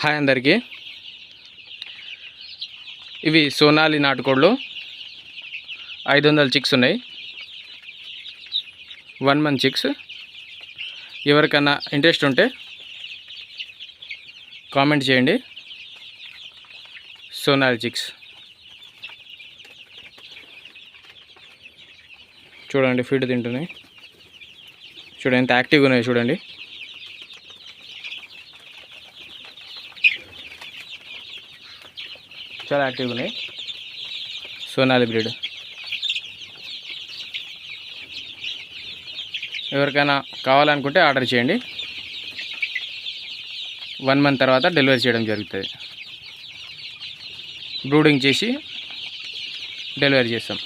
Hi అందరికీ. ఇవి సోనాలి నాటుకోళ్ళు 500 చిక్స్ ఉన్నాయి. 1 మంత్ చిక్స్. ఎవరికన్నా ఇంట్రెస్ట్ ఉంటే కామెంట్ చేయండి. సోనాలి చిక్స్ చూడండి, ఫీడ్ తింటున్నాయి. చూడండి ఎంత యాక్టివ్గా ఉన్నాయి. చూడండి చాలా యాక్టివ్గా ఉన్నాయి. సోనాలి బ్రీడ్. ఎవరికైనా కావాలనుకుంటే ఆర్డర్ చేయండి. 1 మంత్ తర్వాత డెలివరీ చేయడం జరుగుతుంది. బ్రూడింగ్ చేసి డెలివరీ చేస్తాం.